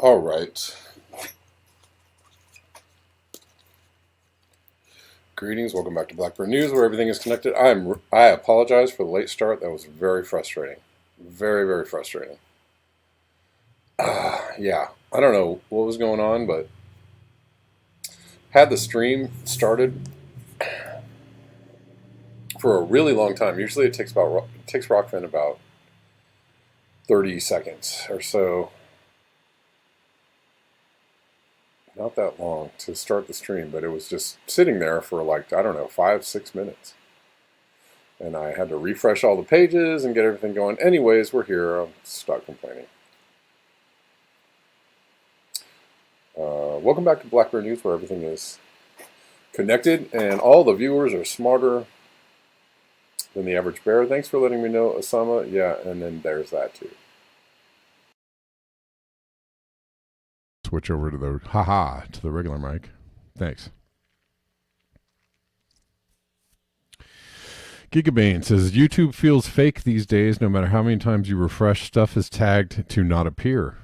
All right. Greetings. Welcome back to Blackbird News, where everything is connected. I apologize for the late start. That was very frustrating. Very, very frustrating. Yeah. I don't know what was going on, but had the stream started for a really long time. Usually it takes Rockfin about 30 seconds or so. Not that long to start the stream, but it was just sitting there for like, I don't know, 5-6 minutes. And I had to refresh all the pages and get everything going. Anyways, we're here. I'll stop complaining. Welcome back to Blackbird News, where everything is connected and all the viewers are smarter than the average bear. Thanks for letting me know, Osama. Yeah, and then there's that too. Switch over to the to the regular mic. Thanks. Gigabane says YouTube feels fake these days. No matter how many times you refresh, stuff is tagged to not appear.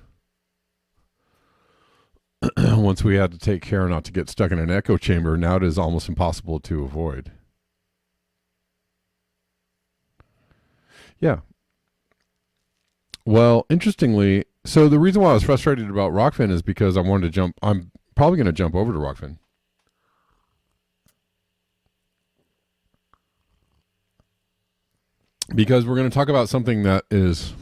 Once we had to take care not to get stuck in an echo chamber, now it is almost impossible to avoid. Yeah. Well, interestingly, so the reason why I was frustrated about Rockfin is because I wanted to jump. I'm probably going to jump over to Rockfin. Because we're going to talk about something that is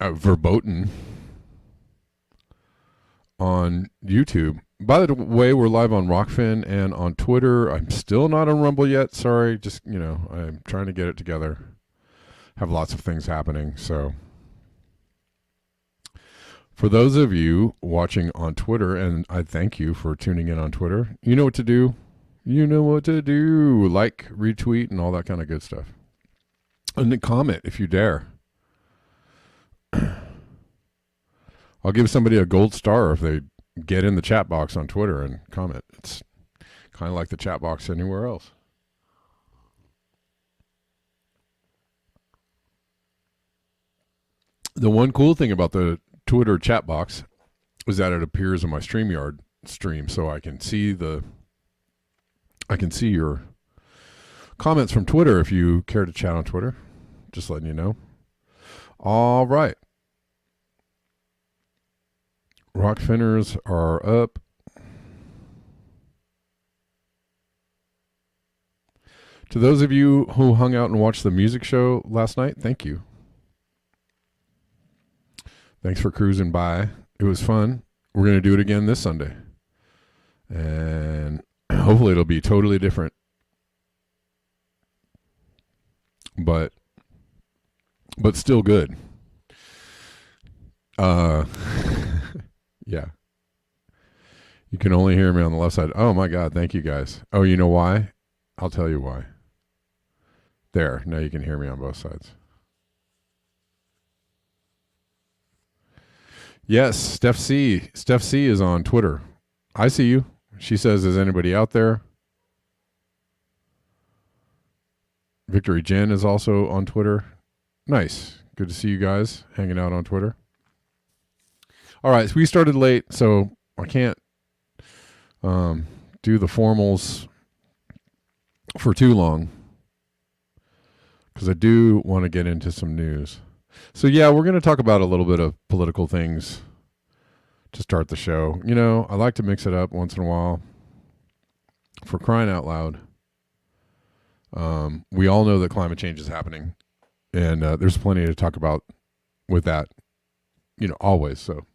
verboten on YouTube. By the way, we're live on Rockfin and on Twitter. I'm still not on Rumble yet. Sorry. Just, I'm trying to get it together. Have lots of things happening. So for those of you watching on Twitter, and I thank you for tuning in on Twitter, you know what to do. You know what to do. Like, retweet, and all that kind of good stuff. And then comment if you dare. I'll give somebody a gold star if they get in the chat box on Twitter and comment. It's kind of like the chat box anywhere else. The one cool thing about the Twitter chat box is that it appears in my StreamYard stream, so I can see your comments from Twitter if you care to chat on Twitter. Just letting you know. All right. Rockfinners are up. To those of you who hung out and watched the music show last night, thank you. Thanks for cruising by. It was fun. We're going to do it again this Sunday. And hopefully it'll be totally different. But still good. Yeah. You can only hear me on the left side. Oh my God, thank you guys. Oh, you know why? I'll tell you why. There, now you can hear me on both sides. Yes, Steph C. Steph C is on Twitter. I see you. She says, is anybody out there? Victory Jen is also on Twitter. Nice. Good to see you guys hanging out on Twitter. All right, so we started late, so I can't do the formals for too long because I do want to get into some news. So yeah, we're going to talk about a little bit of political things to start the show. I like to mix it up once in a while. For crying out loud. We all know that climate change is happening, and there's plenty to talk about with that, always. So,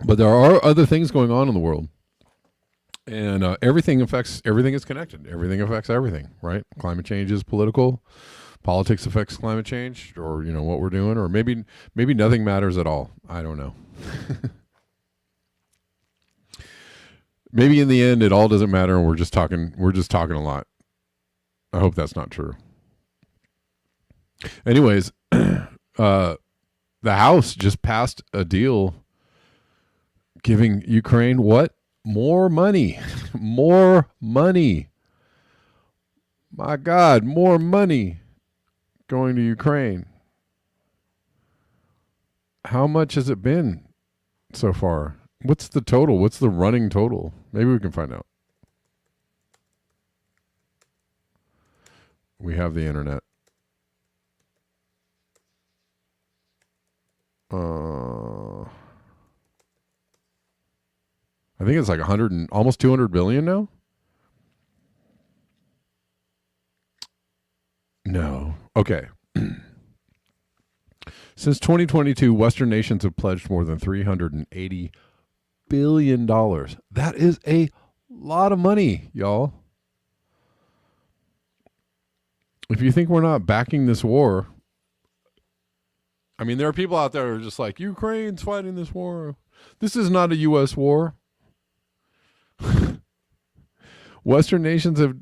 but there are other things going on in the world, and everything is connected. Everything affects everything, right? Climate change is political. Politics affects climate change, or what we're doing, or maybe nothing matters at all. I don't know. Maybe in the end it all doesn't matter, and we're just talking a lot. I hope that's not true. Anyways, the House just passed a deal giving Ukraine what? More money. More money. My God, more money. going to Ukraine. How much has it been so far? What's the total? What's the running total? Maybe we can find out. We have the internet. I think it's like 100 and almost 200 billion now. No. Okay. Since 2022, Western nations have pledged more than $380 billion. That is a lot of money, y'all. If you think we're not backing this war, I mean, there are people out there who are just like, Ukraine's fighting this war. This is not a U.S. war. Western nations have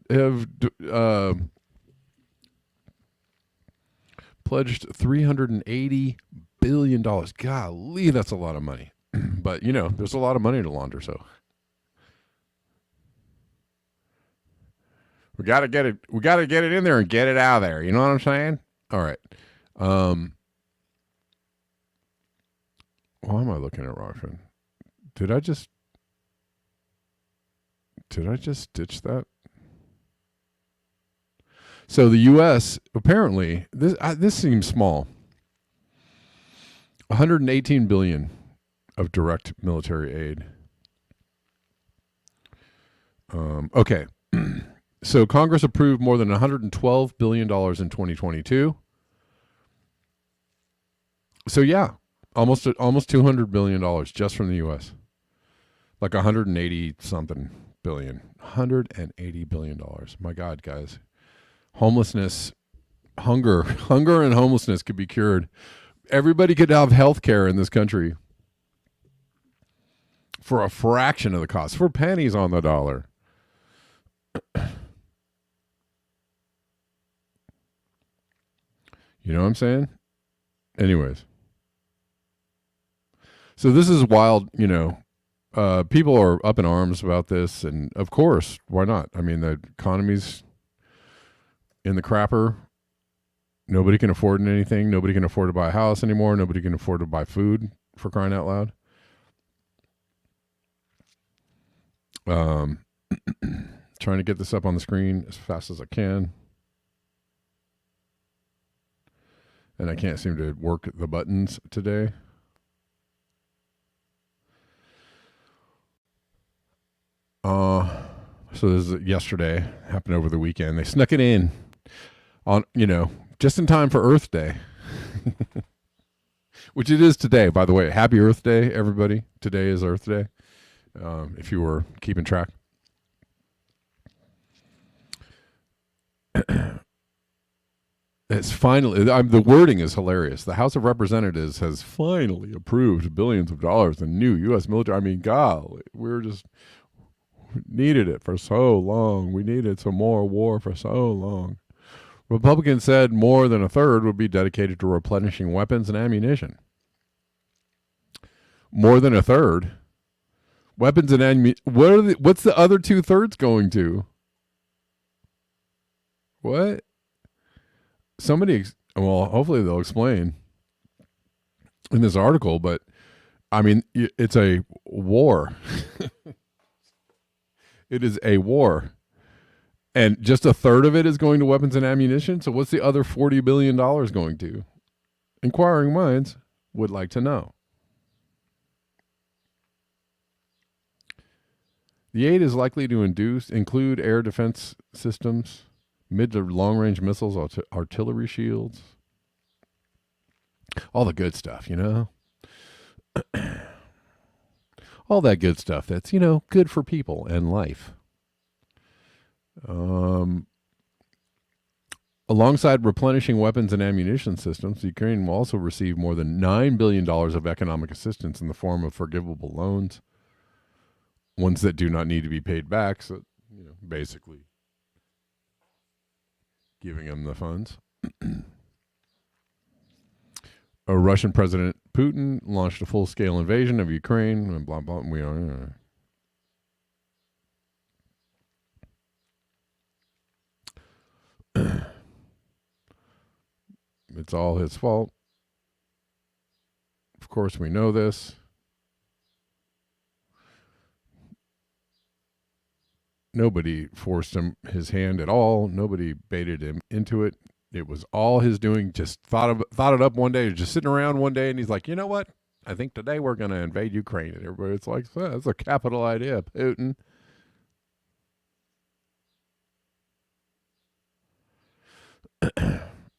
pledged $380 billion. Golly, that's a lot of money. But, you know, there's a lot of money to launder, so. We got to get it in there and get it out of there. You know what I'm saying? All right. Why am I looking at Rockfin? Did I just ditch that? So the U.S. apparently this seems small. 118 billion of direct military aid. Okay. So Congress approved more than $112 billion in 2022. So yeah, almost $200 billion just from the U.S. Like 180 something billion. $180 billion. My God, guys. Homelessness, hunger and homelessness could be cured. Everybody could have health care in this country for a fraction of the cost, for pennies on the dollar. You know what I'm saying? Anyways. So this is wild, you know. People are up in arms about this, and of course, why not? I mean, the economy's in the crapper. Nobody can afford anything. Nobody can afford to buy a house anymore. Nobody can afford to buy food, for crying out loud. Trying to get this up on the screen as fast as I can. And I can't seem to work the buttons today. So this is yesterday, happened over the weekend. They snuck it in on, you know, just in time for Earth Day. Which it is today, by the way. Happy Earth Day, everybody. Today is Earth Day. If you were keeping track. It's finally, the wording is hilarious. The House of Representatives has finally approved billions of dollars in new U.S. military. I mean, golly, we're just needed it for so long. We needed some more war for so long. Republicans said more than a third would be dedicated to replenishing weapons and ammunition. More than a third. Weapons and ammunition. What's the other 2/3 going to? What? Somebody, well, hopefully they'll explain in this article, but I mean, it's a war. It is a war. And just a third of it is going to weapons and ammunition. So what's the other $40 billion going to? Inquiring minds would like to know. The aid is likely to include air defense systems, mid to long-range missiles, artillery shields. All the good stuff, you know? All that good stuff that's, you know, good for people and life. Alongside replenishing weapons and ammunition systems, Ukraine will also receive more than $9 billion of economic assistance in the form of forgivable loans, ones that do not need to be paid back. So, you know, basically giving them the funds. Russian President Putin launched a full-scale invasion of Ukraine, and blah, blah, we are... It's all his fault. Of course, we know this. Nobody forced him his hand at all. Nobody baited him into it. It was all his doing. Just thought it up one day, just sitting around one day, and he's like, you know what? I think today we're going to invade Ukraine. And everybody's like, that's a capital idea, Putin.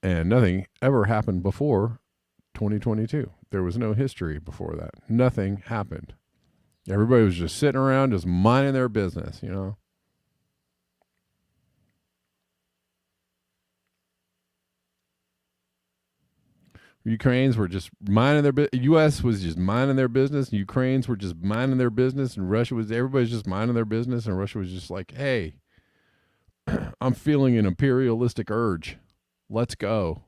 And nothing ever happened before 2022. There was no history before that. Nothing happened. Everybody was just sitting around, just minding their business, you know. Ukrainians were just minding their business. U.S. was just minding their business. And Ukrainians were just minding their business. And everybody's just minding their business. And Russia was just like, hey, I'm feeling an imperialistic urge. Let's go.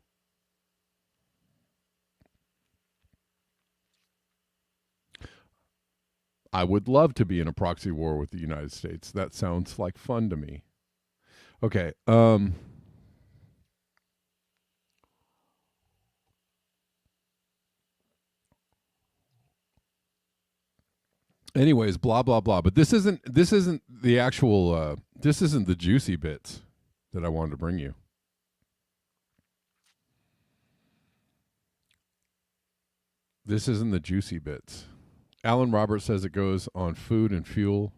I would love to be in a proxy war with the United States. That sounds like fun to me. Okay. Anyways, blah blah blah. But this isn't the actual. This isn't the juicy bits that I wanted to bring you. This isn't the juicy bits. Alan Roberts says it goes on food and fuel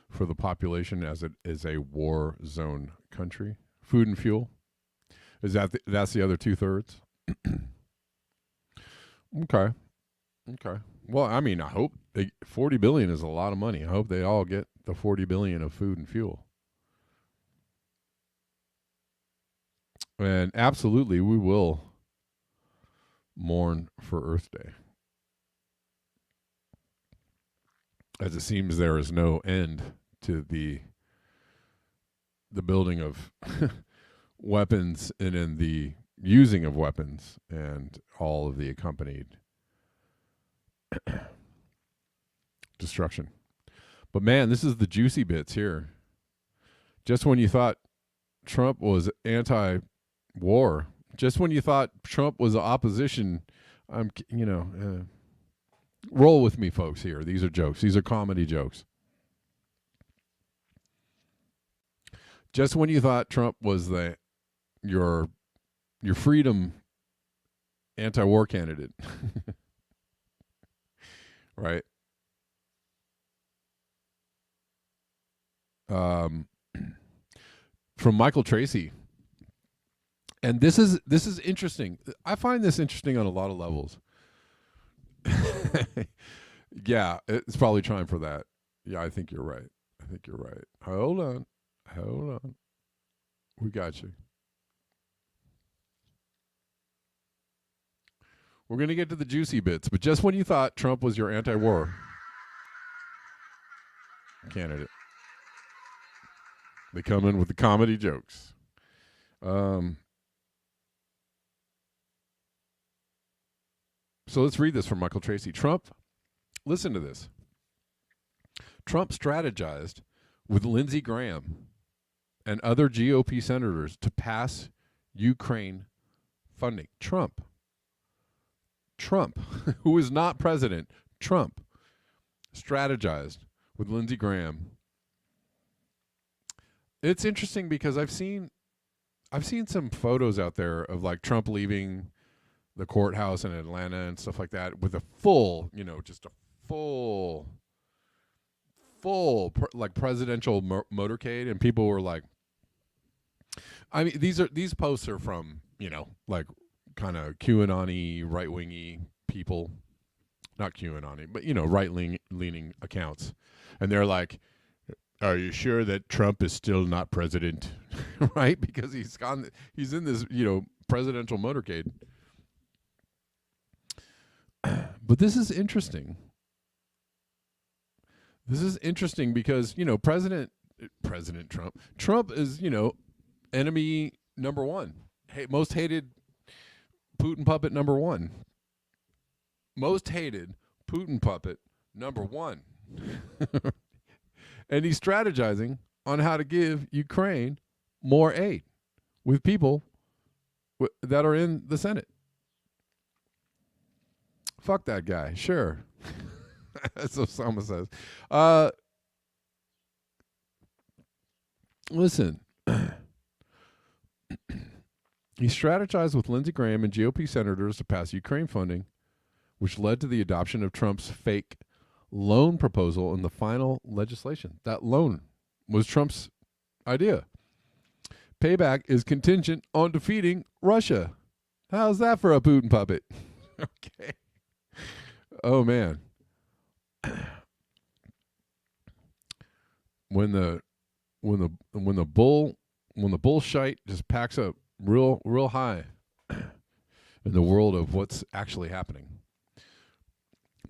for the population as it is a war zone country. Food and fuel. Is that's the other 2/3? Okay. Okay. Well, I mean, I hope 40 billion is a lot of money. I hope they all get the 40 billion of food and fuel. And absolutely, we will mourn for Earth Day. As it seems there is no end to the building of weapons and in the using of weapons and all of the accompanied destruction. But man, this is the juicy bits here. Just when you thought Trump was anti-war, just when you thought Trump was opposition, roll with me, folks, here. These are jokes. These are comedy jokes. Just when you thought Trump was your freedom anti-war candidate, right? From Michael Tracy. And this is interesting. I find this interesting on a lot of levels. Yeah, it's probably time for that. Yeah, I think you're right. Hold on. We got you. We're going to get to the juicy bits, but just when you thought Trump was your anti-war candidate, they come in with the comedy jokes. So let's read this from Michael Tracy. Listen to this. Trump strategized with Lindsey Graham and other GOP senators to pass Ukraine funding. Trump, who is not president, Trump strategized with Lindsey Graham. It's interesting because I've seen some photos out there of like Trump leaving the courthouse in Atlanta and stuff like that with a full, just a full like presidential motorcade, and people were like, I mean, these posts are from, like kind of QAnon-y, right-wingy people, not QAnon-y, but right-leaning accounts, and they're like, are you sure that Trump is still not president? Right? Because he's in this, presidential motorcade. But this is interesting. This is interesting because, President Trump is, enemy number one. Most hated Putin puppet number one. Most hated Putin puppet number one. And he's strategizing on how to give Ukraine more aid with people that are in the Senate. Fuck that guy. Sure. As Osama says. Listen. He strategized with Lindsey Graham and GOP senators to pass Ukraine funding, which led to the adoption of Trump's fake loan proposal in the final legislation. That loan was Trump's idea. Payback is contingent on defeating Russia. How's that for a Putin puppet? Okay. Oh man. When the bullshit just packs up real high in the world of what's actually happening.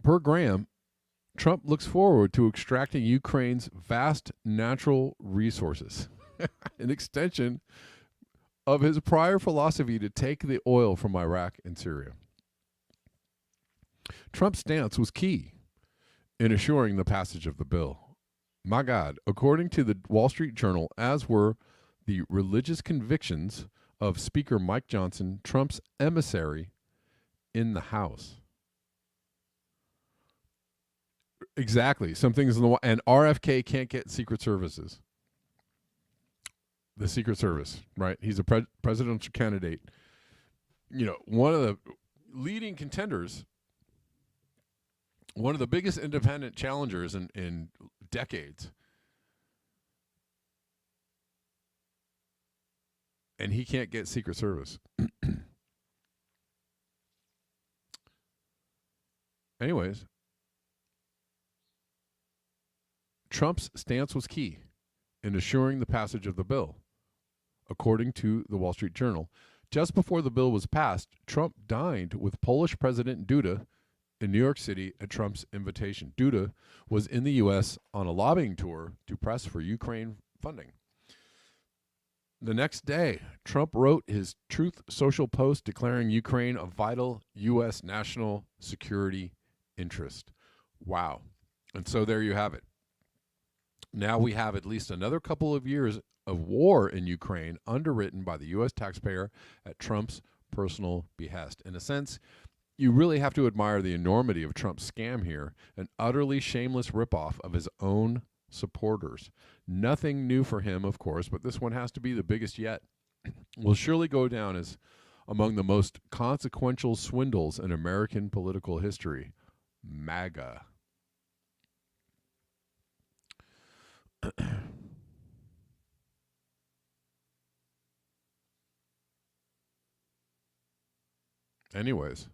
Per Graham, Trump looks forward to extracting Ukraine's vast natural resources, an extension of his prior philosophy to take the oil from Iraq and Syria. Trump's stance was key in assuring the passage of the bill. My God, according to the Wall Street Journal, as were the religious convictions of Speaker Mike Johnson, Trump's emissary in the House. Exactly. Some things in the and RFK can't get Secret Services. The Secret Service, right? He's a presidential candidate. You know, one of the leading contenders, one of the biggest independent challengers in decades. And he can't get Secret Service. Anyways, Trump's stance was key in assuring the passage of the bill. According to the Wall Street Journal, just before the bill was passed, Trump dined with Polish President Duda in New York City at Trump's invitation. Duda was in the U.S. on a lobbying tour to press for Ukraine funding. The next day, Trump wrote his Truth Social post declaring Ukraine a vital U.S. national security interest. Wow. And so there you have it. Now we have at least another couple of years of war in Ukraine underwritten by the U.S. taxpayer at Trump's personal behest. In a sense, you really have to admire the enormity of Trump's scam here, an utterly shameless ripoff of his own supporters. Nothing new for him, of course, but this one has to be the biggest yet. Will surely go down as among the most consequential swindles in American political history. MAGA. Anyways.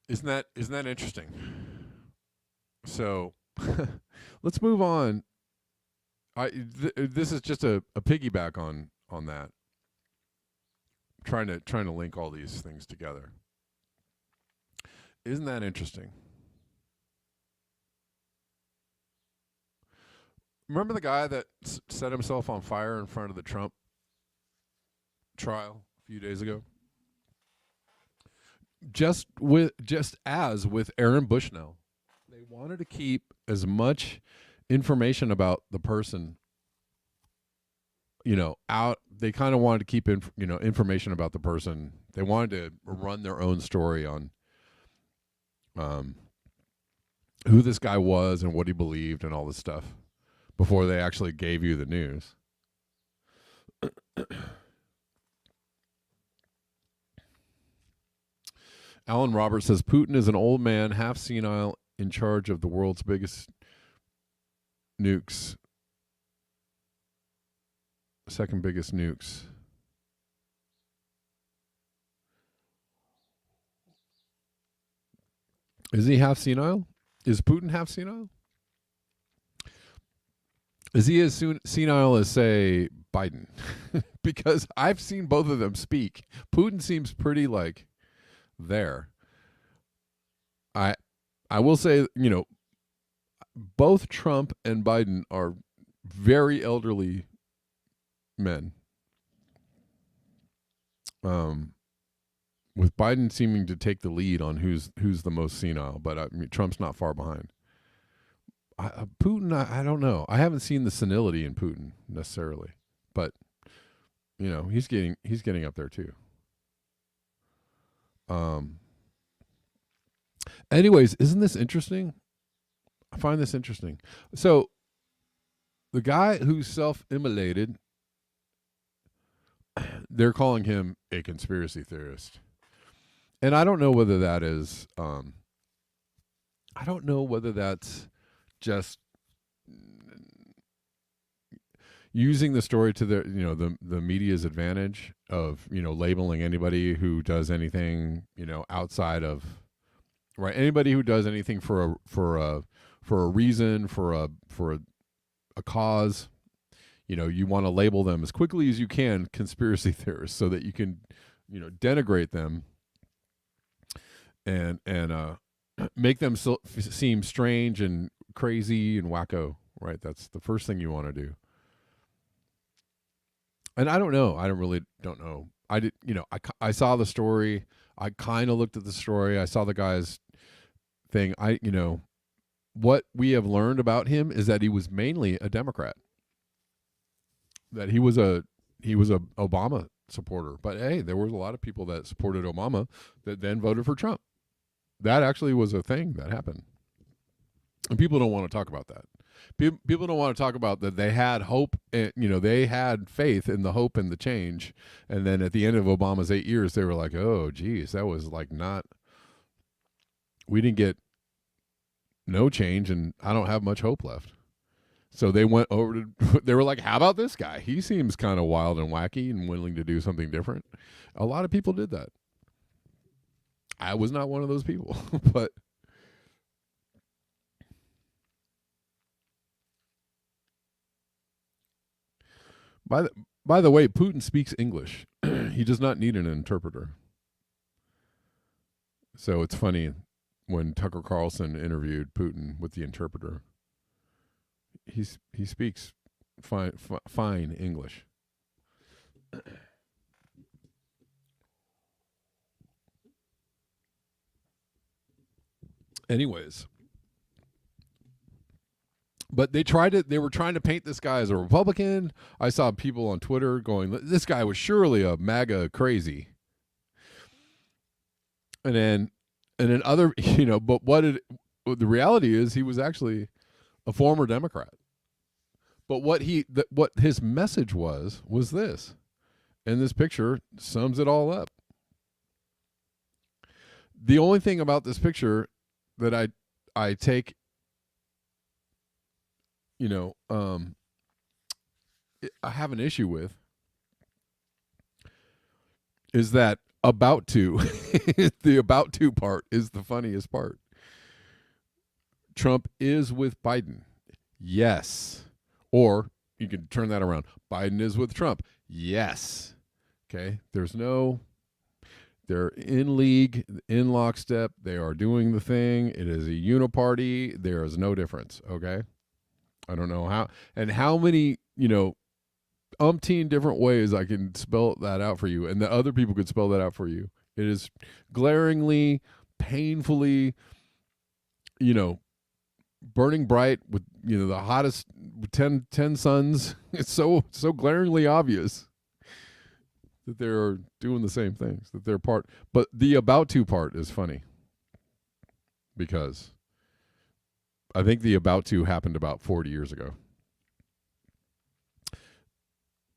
Isn't that interesting? So let's move on. This is just a piggyback on that. Trying to link all these things together. Isn't that interesting? Remember the guy that set himself on fire in front of the Trump trial a few days ago? Just as with Aaron Bushnell, they wanted to keep as much information about the person, out. They kind of wanted to keep information about the person. They wanted to run their own story on who this guy was and what he believed and all this stuff before they actually gave you the news. Alan Roberts says Putin is an old man, half senile, in charge of the world's biggest nukes. Second biggest nukes. Is he half senile? Is Putin half senile? Is he as senile as, say, Biden? Because I've seen both of them speak. Putin seems pretty there. I will say, both Trump and Biden are very elderly men. With Biden seeming to take the lead on who's the most senile, but Trump's not far behind. Putin, I don't know. I haven't seen the senility in Putin necessarily, but he's getting up there too. Anyways, isn't this interesting? I find this interesting. So the guy who's self-immolated, they're calling him a conspiracy theorist. And I don't know whether that is I don't know whether that's just using the story to the media's advantage of labeling anybody who does anything outside of right, anybody who does anything for a reason, for a cause. You want to label them as quickly as you can conspiracy theorists so that you can denigrate them and make them seem strange and crazy and wacko, right? That's the first thing you want to do. And I don't know. I don't know. I did. I saw the story. I kind of looked at the story. I saw the guy's thing. What we have learned about him is that he was mainly a Democrat. That he was a Obama supporter. But hey, there was a lot of people that supported Obama that then voted for Trump. That actually was a thing that happened. And people don't want to talk about that. People don't want to talk about that they had hope, they had faith in the hope and the change. And then at the end of Obama's 8 years, they were like, oh, geez, that was we didn't get no change and I don't have much hope left. So they went over to, they were like, how about this guy? He seems kind of wild and wacky and willing to do something different. A lot of people did that. I was not one of those people, but by the way, Putin speaks English. He does not need an interpreter. So it's funny when Tucker Carlson interviewed Putin with the interpreter. He speaks fine English. Anyways, but they were trying to paint this guy as a Republican. I saw people on Twitter going, this guy was surely a MAGA crazy. And then other, but the reality is he was actually a former Democrat. But what his message was this. And this picture sums it all up. The only thing about this picture that I take, I have an issue with is that about to, the about to part is the funniest part. Trump is with Biden. Yes. Or you can turn that around. Biden is with Trump. Yes. Okay. They're in league, in lockstep. They are doing the thing. It is a uniparty. There is no difference. Okay. I don't know how many, umpteen different ways I can spell that out for you, and the other people could spell that out for you. It is glaringly, painfully, burning bright with the hottest 10 suns. It's so glaringly obvious that they're doing the same things, that they're part. But the about to part is funny because I think the about to happened about 40 years ago.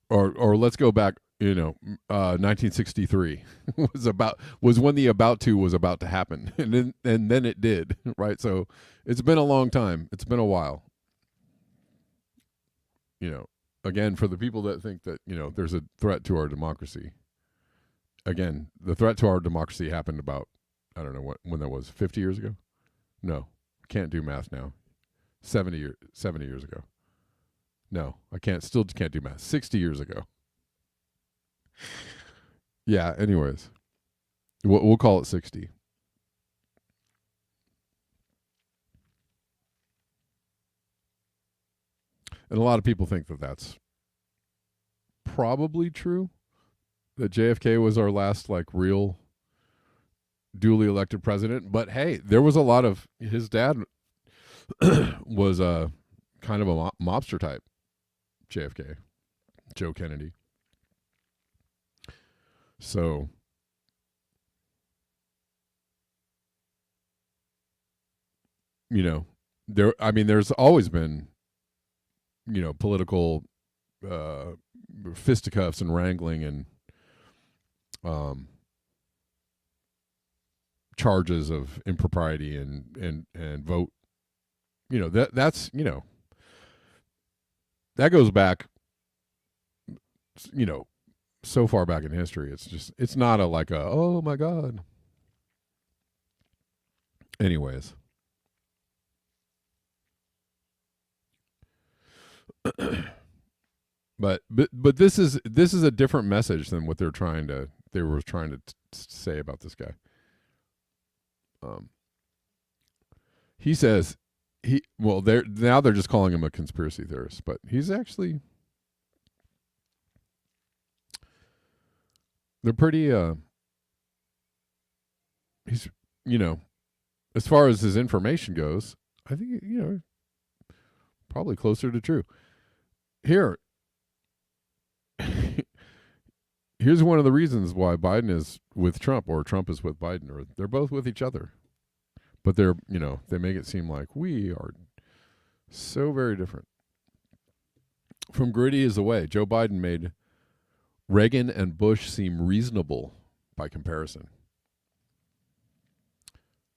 Or let's go back, 1963 was when the about to was about to happen, and then it did, right? So it's been a long time. It's been a while. Again, for the people that think that there's a threat to our democracy. Again, the threat to our democracy happened about, I don't know when that was, 50 years ago. No, can't do math now. 70 years ago. No, still can't do math. 60 years ago. Yeah, anyways. We'll call it 60. And a lot of people think that that's probably true. That JFK was our last real duly elected president. But hey, there was a lot of his dad was a kind of a mobster type. JFK, Joe Kennedy. So, you know, there's always been, political fisticuffs and wrangling and charges of impropriety and vote. That's that goes back, so far back in history. It's not a oh my God. Anyways. But this is a different message than what they were trying to say about this guy. He says they're just calling him a conspiracy theorist, but he's actually, they're pretty he's, as far as his information goes, I think, probably closer to true. Here's one of the reasons why Biden is with Trump, or Trump is with Biden, or they're both with each other. But they make it seem like we are so very different. From gritty is away, Joe Biden made Reagan and Bush seem reasonable by comparison.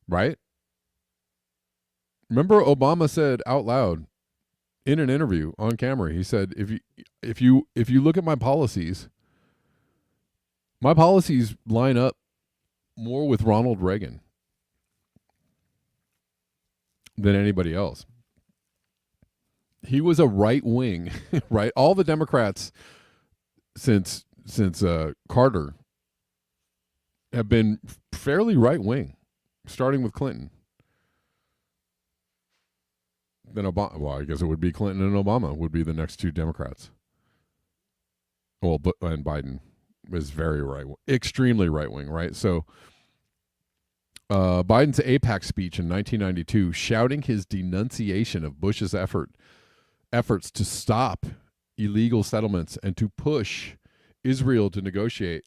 Right? Remember, Obama said out loud in an interview on camera, he said, if you look at my policies line up more with Ronald Reagan than anybody else. He was a right wing, right? All the Democrats since Carter have been fairly right wing, starting with Clinton. Then Obama. Well, I guess it would be Clinton and Obama would be the next two Democrats. Well, and Biden is very right, extremely right wing, right? So, Biden's AIPAC speech in 1992, shouting his denunciation of Bush's efforts to stop illegal settlements and to push Israel to negotiate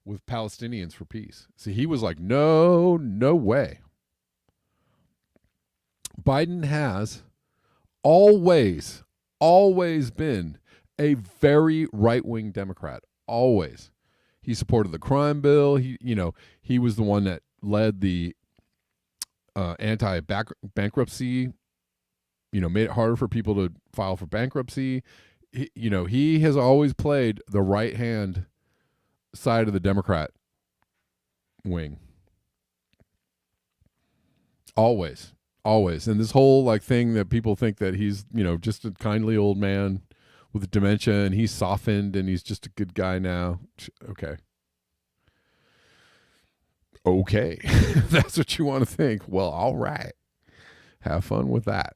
with Palestinians for peace. See, he was like, no way. Biden has always been a very right-wing Democrat. Always. He supported the crime bill. He was the one that led the anti-bankruptcy, made it harder for people to file for bankruptcy. He has always played the right-hand side of the Democrat wing. Always. And this whole thing that people think that he's, just a kindly old man with dementia and he's softened and he's just a good guy now. Okay. That's what you want to think. Well, all right. Have fun with that.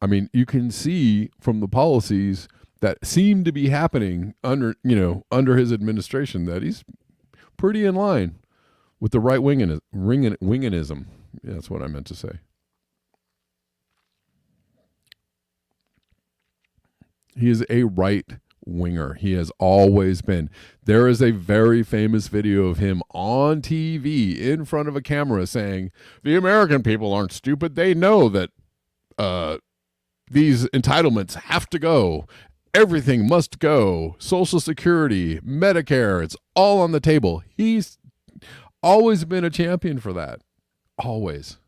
I mean, you can see from the policies that seem to be happening under his administration that he's pretty in line with the right winganism. Yeah, that's what I meant to say. He is a right winger. He has always been. There is a very famous video of him on TV in front of a camera saying, the American people aren't stupid. They know that these entitlements have to go. Everything must go. Social Security, Medicare, it's all on the table. He's always been a champion for that. Always.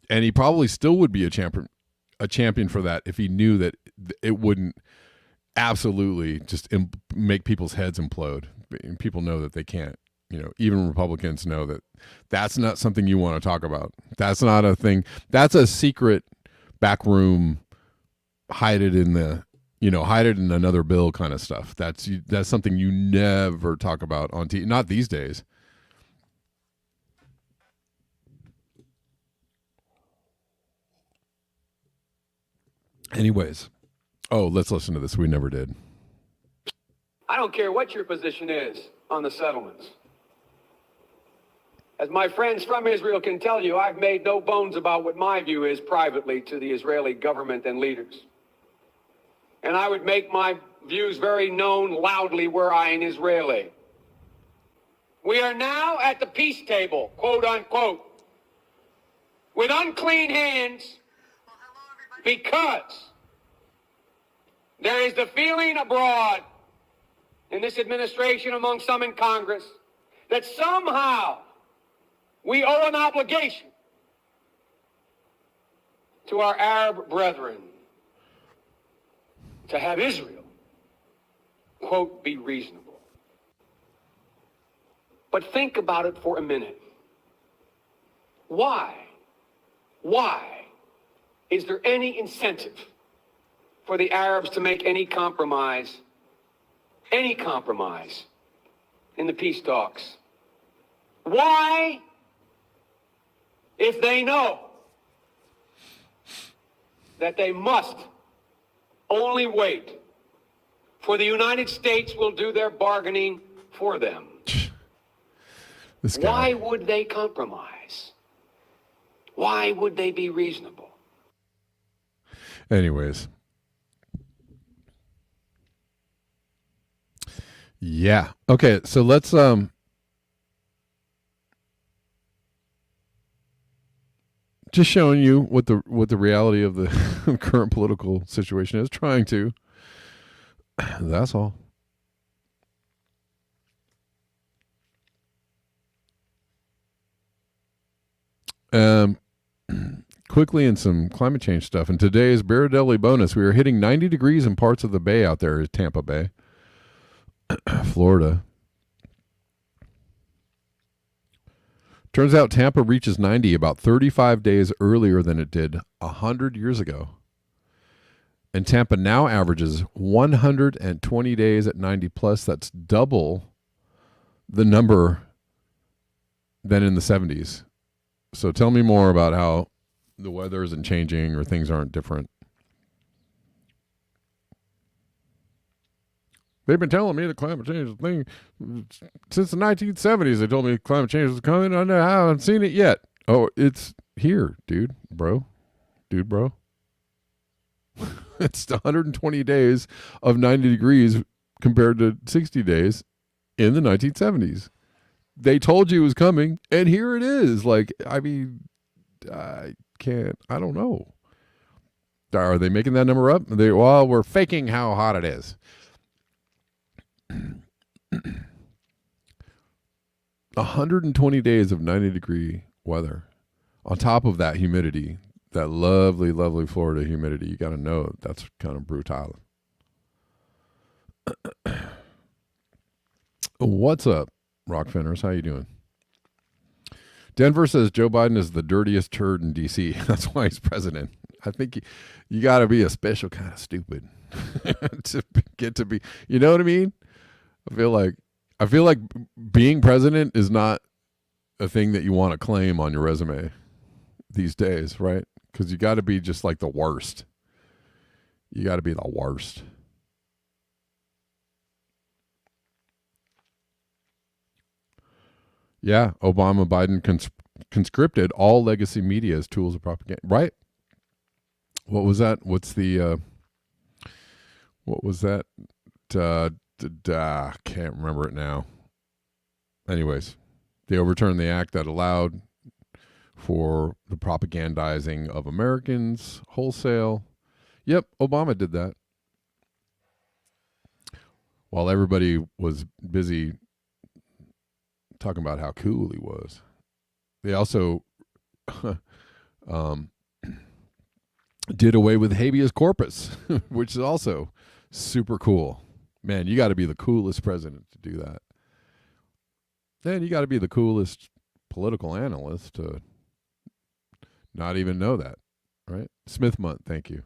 And he probably still would be a champion for that if he knew that it wouldn't absolutely just make people's heads implode. People know that they can't. Even Republicans know that that's not something you want to talk about. That's not a thing. That's a secret back room. Hide it in another bill kind of stuff. That's something you never talk about on TV. Not these days. Anyways, let's listen to this. We never did. I don't care what your position is on the settlements. As my friends from Israel can tell you, I've made no bones about what my view is privately to the Israeli government and leaders. And I would make my views very known loudly were I an Israeli. We are now at the peace table, quote unquote, with unclean hands because there is the feeling abroad in this administration, among some in Congress, that somehow we owe an obligation to our Arab brethren to have Israel, quote, be reasonable. But think about it for a minute. Why is there any incentive for the Arabs to make any compromise in the peace talks? Why, if they know that they must only wait for the United States will do their bargaining for them? This guy. Why would they compromise? Why would they be reasonable? Anyways. Yeah. Okay, so let's just showing you what the reality of the current political situation is, trying to. That's all. Quickly in some climate change stuff. In today's Berardelli bonus, we are hitting 90 degrees in parts of the bay out there, Tampa Bay, Florida. Turns out Tampa reaches 90 about 35 days earlier than it did 100 years ago. And Tampa now averages 120 days at 90 plus. That's double the number than in the 70s. So tell me more about how the weather isn't changing or things aren't different. They've been telling me that climate change is a thing since the 1970s. They told me climate change was coming. I haven't seen it yet. Oh, it's here, bro. It's 120 days of 90 degrees compared to 60 days in the 1970s. They told you it was coming, and here it is. Like, I mean, I don't know. Are they making that number up? We're faking how hot it is. 120 days of 90-degree weather. On top of that humidity, that lovely, lovely Florida humidity, you got to know that's kind of brutal. What's up, Rockfinners? How you doing? Denver says Joe Biden is the dirtiest turd in D.C. That's why he's president. I think you got to be a special kind of stupid to get to be. You know what I mean? I feel like being president is not a thing that you want to claim on your resume these days, right? Because you got to be just like the worst. You got to be the worst. Yeah, Obama, Biden conscripted all legacy media as tools of propaganda. Right? What was that? What was that? Can't remember it now. Anyways, they overturned the act that allowed for the propagandizing of Americans wholesale. Yep, Obama did that. While everybody was busy talking about how cool he was. They also did away with habeas corpus, which is also super cool. Man, you got to be the coolest president to do that. And you got to be the coolest political analyst to not even know that, right? Smith Month, thank you.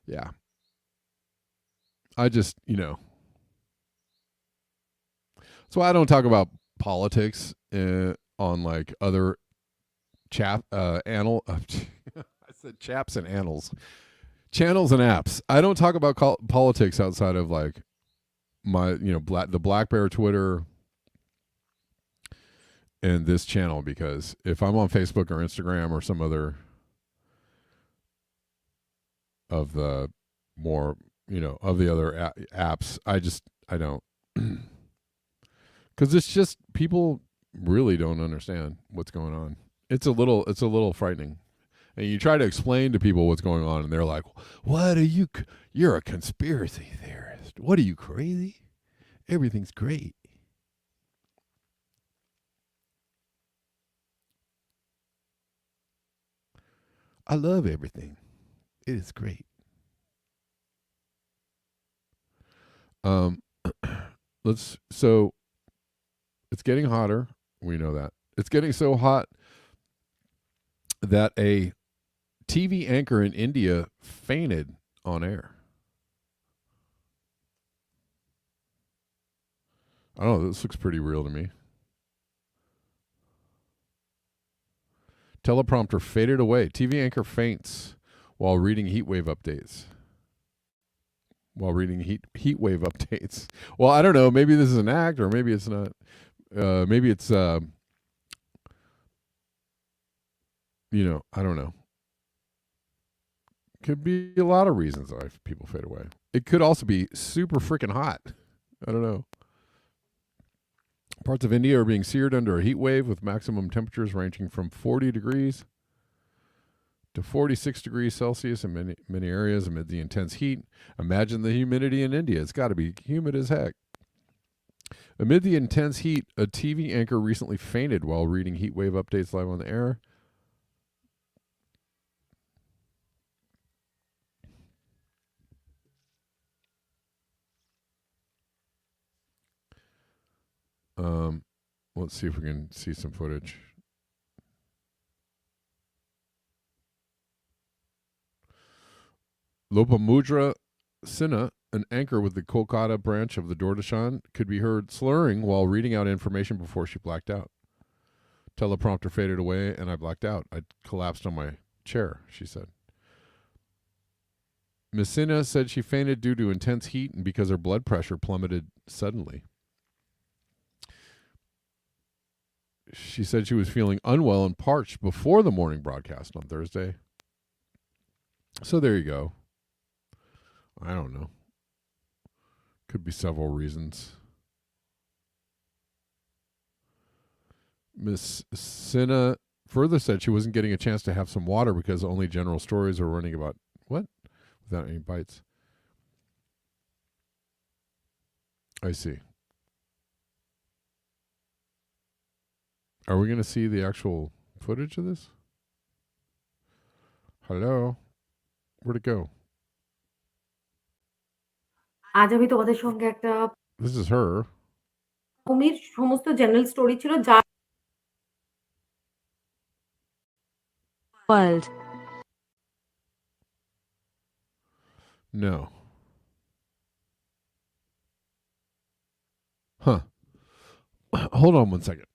Yeah. I just, so I don't talk about politics on like other I said chaps and annals. Channels and apps. I don't talk about politics outside of like my, the Black Bear Twitter, and this channel, because if I'm on Facebook or Instagram or some other of the more, of the other apps, I don't, because it's just people really don't understand what's going on. It's a little frightening. And you try to explain to people what's going on, and they're like, "What are you? You're a conspiracy theorist. What are you, crazy? Everything's great." I love everything. It is great. So it's getting hotter. We know that. It's getting so hot that a TV anchor in India fainted on air. I don't know. This looks pretty real to me. Teleprompter faded away. TV anchor faints while reading heatwave updates. Heatwave updates. Well, I don't know. Maybe this is an act, or maybe it's not. Maybe it's I don't know. Could be a lot of reasons why people fade away. It could also be super freaking hot. I don't know. Parts of India are being seared under a heat wave with maximum temperatures ranging from 40 degrees to 46 degrees Celsius in many areas amid the intense heat. Imagine the humidity in India. It's got to be humid as heck. Amid the intense heat, a TV anchor recently fainted while reading heat wave updates live on the air. Let's see if we can see some footage. Lopamudra Sinha, an anchor with the Kolkata branch of the Doordarshan, could be heard slurring while reading out information before she blacked out. Teleprompter faded away and I blacked out. I collapsed on my chair, she said. Ms. Sinha said she fainted due to intense heat and because her blood pressure plummeted suddenly. She said she was feeling unwell and parched before the morning broadcast on Thursday. So there you go. I don't know. Could be several reasons. Miss Sinha further said she wasn't getting a chance to have some water because only general stories were running about what? Without any bites. I see. Are we going to see the actual footage of this? Hello? Where'd it go? আজ আমি তোমাদের সঙ্গে একটা This is her. ভূমির সমস্ত general story ছিল যা World. No. Huh. Hold on one second.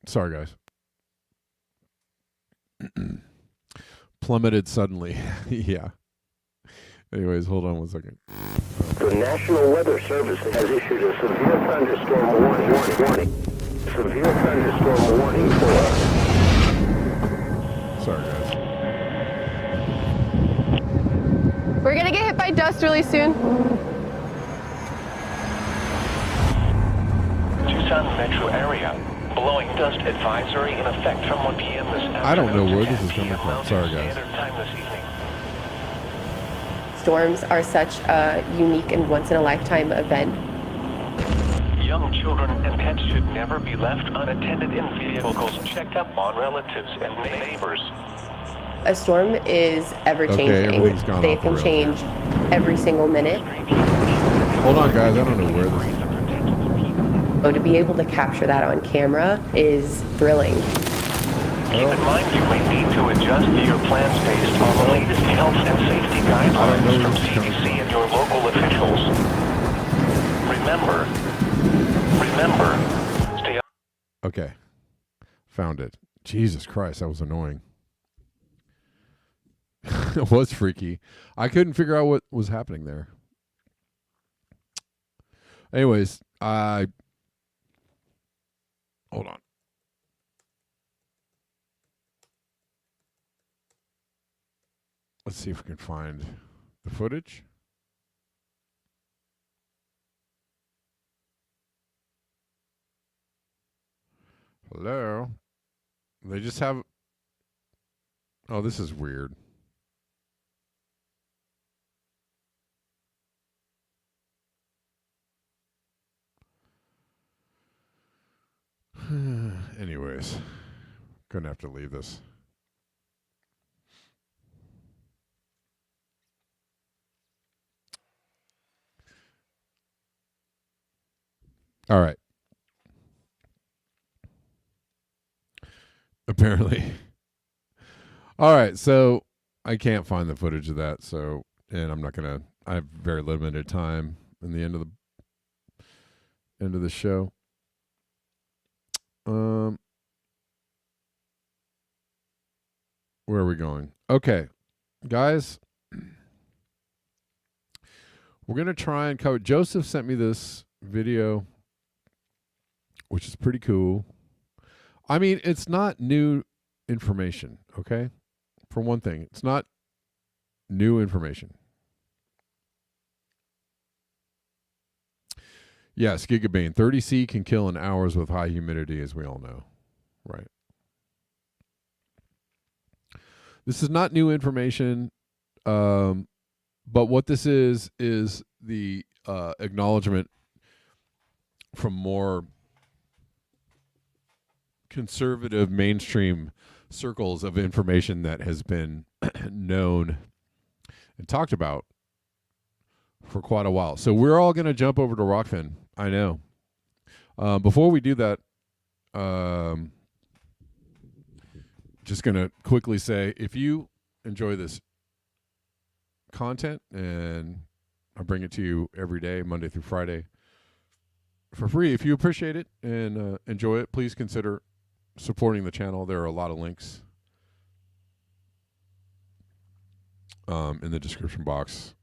Sorry, guys. Plummeted suddenly. Yeah. Anyways, hold on one second. The National Weather Service has issued a severe thunderstorm warning. Severe thunderstorm warning for us. Sorry, guys. We're gonna get hit by dust really soon. Tucson metro area. Blowing dust advisory in effect from 1 p.m. this afternoon. I don't know where this is to 10 coming p.m. from. Mountain Sorry, guys. Standard Time this evening. Storms are such a unique and once-in-a-lifetime event. Young children and pets should never be left unattended in vehicles. Check up on relatives and neighbors. A storm is ever-changing. everything's gone They off the can rails change every single minute. Hold on, guys. I don't know where this is. So to be able to capture that on camera is thrilling. Keep in mind you may need to adjust your plans based on the latest health and safety guidelines from CDC and your local officials. Remember, stay up. Okay. Found it. Jesus Christ, that was annoying. It was freaky. I couldn't figure out what was happening there. Anyways, hold on. Let's see if we can find the footage. Hello? They just have... Oh, this is weird. Anyways, gonna have to leave this. All right. Apparently. All right, so I can't find the footage of that, so and I'm not gonna. I have very limited time in the end of the show. Where are we going? Okay, guys, we're gonna try and cover. Joseph sent me this video, which is pretty cool. I mean, it's not new information, okay? For one thing, it's not new information. Yes, Gigabane. 30C can kill in hours with high humidity, as we all know. Right. This is not new information, but what this is the acknowledgement from more conservative mainstream circles of information that has been known and talked about for quite a while. So we're all going to jump over to Rockfin. I know. Before we do that, just going to quickly say, if you enjoy this content, and I bring it to you every day, Monday through Friday, for free, if you appreciate it and enjoy it, please consider supporting the channel. There are a lot of links in the description box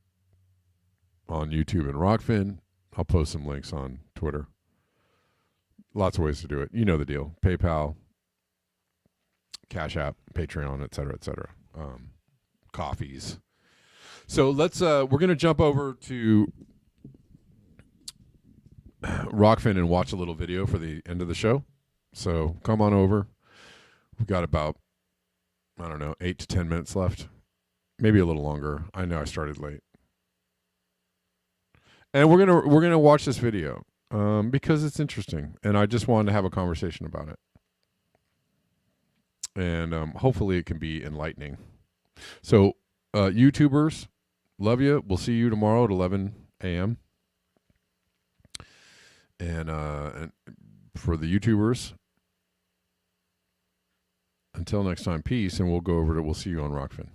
on YouTube and Rockfin. I'll post some links on Twitter. Lots of ways to do it. You know the deal. PayPal, Cash App, Patreon, et cetera, et cetera. Coffees. So let's, we're going to jump over to Rockfin and watch a little video for the end of the show. So come on over. We've got about, 8 to 10 minutes left. Maybe a little longer. I know I started late. And we're gonna watch this video because it's interesting, and I just wanted to have a conversation about it. And hopefully it can be enlightening. So, YouTubers, love you. We'll see you tomorrow at 11 a.m. And for the YouTubers, until next time, peace, and we'll see you on Rockfin.